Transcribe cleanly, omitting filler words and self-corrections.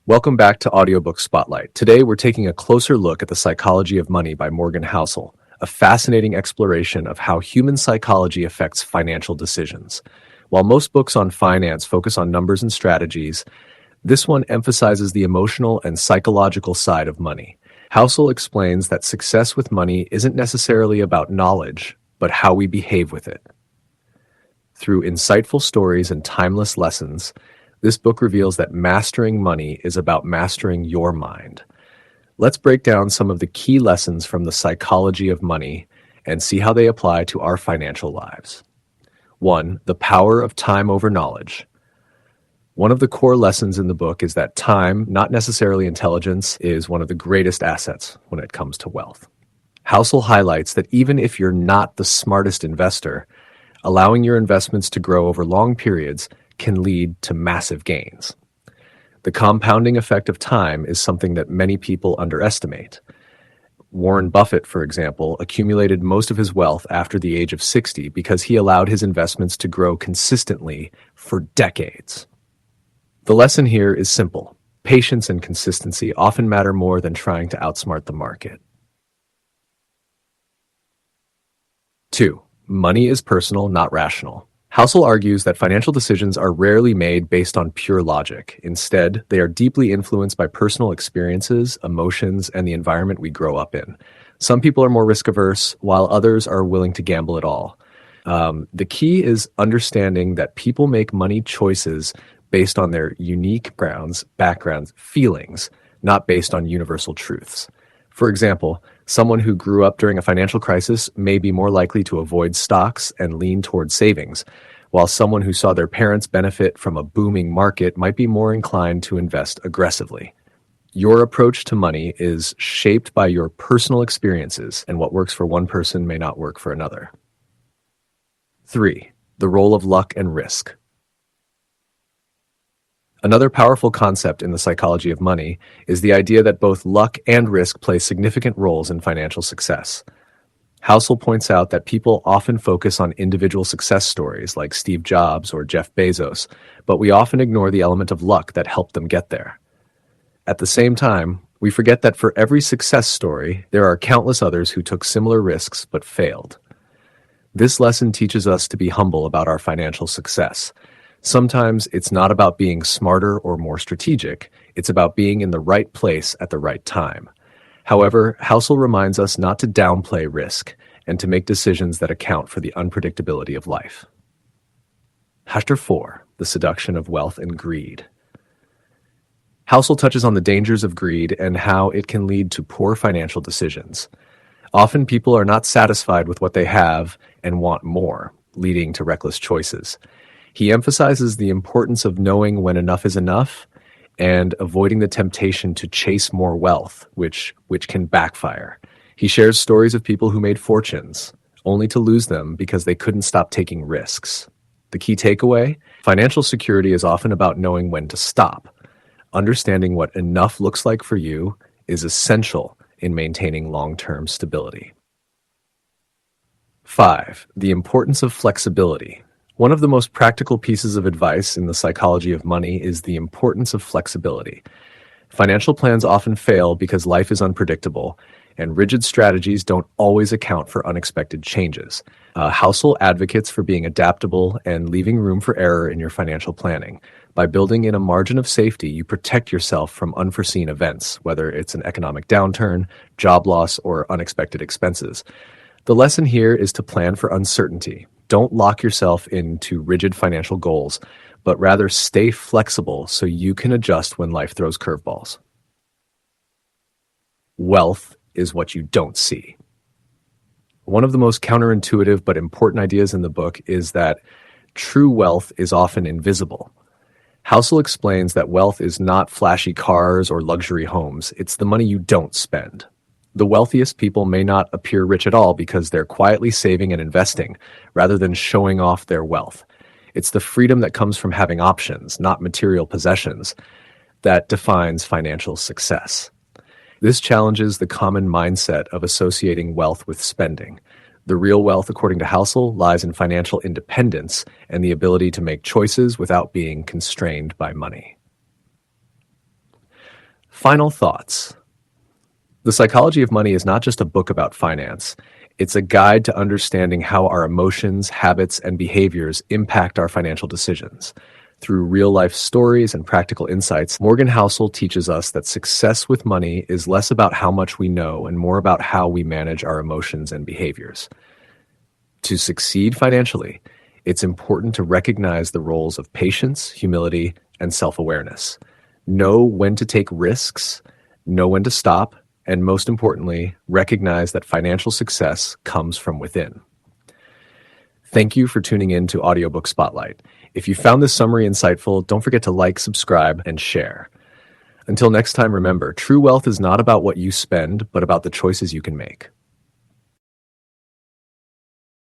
Welcome back to Audiobook Spotlight. Today we're taking a closer look at The Psychology of Money by Morgan Housel, a fascinating exploration of how human psychology affects financial decisions. While most books on finance focus on numbers and strategies, this one emphasizes the emotional and psychological side of money. Housel explains that success with money isn't necessarily about knowledge, but how we behave with it. Through insightful stories and timeless lessons, this book reveals that mastering money is about mastering your mind. Let's break down some of the key lessons from The Psychology of Money and see how they apply to our financial lives. 1. The power of time over knowledge. One of the core lessons in the book is that time, not necessarily intelligence, is one of the greatest assets when it comes to wealth. Housel highlights that even if you're not the smartest investor, allowing your investments to grow over long periods can lead to massive gains. The compounding effect of time is something that many people underestimate. Warren Buffett, for example, accumulated most of his wealth after the age of 60 because he allowed his investments to grow consistently for decades. The lesson here is simple. Patience and consistency often matter more than trying to outsmart the market. 2. Money is personal, not rational. Housel argues that financial decisions are rarely made based on pure logic. Instead, they are deeply influenced by personal experiences, emotions, and the environment we grow up in. Some people are more risk-averse, while others are willing to gamble at all. The key is understanding that people make money choices based on their unique backgrounds, feelings, not based on universal truths. For example, someone who grew up during a financial crisis may be more likely to avoid stocks and lean towards savings, while someone who saw their parents benefit from a booming market might be more inclined to invest aggressively. Your approach to money is shaped by your personal experiences, and what works for one person may not work for another. 3. The role of luck and risk. Another powerful concept in The Psychology of Money is the idea that both luck and risk play significant roles in financial success. Housel points out that people often focus on individual success stories like Steve Jobs or Jeff Bezos, but we often ignore the element of luck that helped them get there. At the same time, we forget that for every success story, there are countless others who took similar risks but failed. This lesson teaches us to be humble about our financial success. Sometimes it's not about being smarter or more strategic, it's about being in the right place at the right time. However, Housel reminds us not to downplay risk and to make decisions that account for the unpredictability of life. Chapter 4. The Seduction of Wealth and Greed. Housel touches on the dangers of greed and how it can lead to poor financial decisions. Often people are not satisfied with what they have and want more, leading to reckless choices. He emphasizes the importance of knowing when enough is enough and avoiding the temptation to chase more wealth, which can backfire. He shares stories of people who made fortunes, only to lose them because they couldn't stop taking risks. The key takeaway? Financial security is often about knowing when to stop. Understanding what enough looks like for you is essential in maintaining long-term stability. 5. The importance of flexibility. One of the most practical pieces of advice in The Psychology of Money is the importance of flexibility. Financial plans often fail because life is unpredictable, and rigid strategies don't always account for unexpected changes. Housel advocates for being adaptable and leaving room for error in your financial planning. By building in a margin of safety, you protect yourself from unforeseen events, whether it's an economic downturn, job loss, or unexpected expenses. The lesson here is to plan for uncertainty. Don't lock yourself into rigid financial goals, but rather stay flexible so you can adjust when life throws curveballs. Wealth is what you don't see. One of the most counterintuitive but important ideas in the book is that true wealth is often invisible. Housel explains that wealth is not flashy cars or luxury homes, it's the money you don't spend. The wealthiest people may not appear rich at all because they're quietly saving and investing, rather than showing off their wealth. It's the freedom that comes from having options, not material possessions, that defines financial success. This challenges the common mindset of associating wealth with spending. The real wealth, according to Housel, lies in financial independence and the ability to make choices without being constrained by money. Final thoughts. The Psychology of Money is not just a book about finance. It's a guide to understanding how our emotions, habits, and behaviors impact our financial decisions. Through real-life stories and practical insights, Morgan Housel teaches us that success with money is less about how much we know and more about how we manage our emotions and behaviors. To succeed financially, it's important to recognize the roles of patience, humility, and self-awareness. Know when to take risks, know when to stop, and most importantly, recognize that financial success comes from within. Thank you for tuning in to Audiobook Spotlight. If you found this summary insightful, don't forget to like, subscribe, and share. Until next time, remember, true wealth is not about what you spend, but about the choices you can make.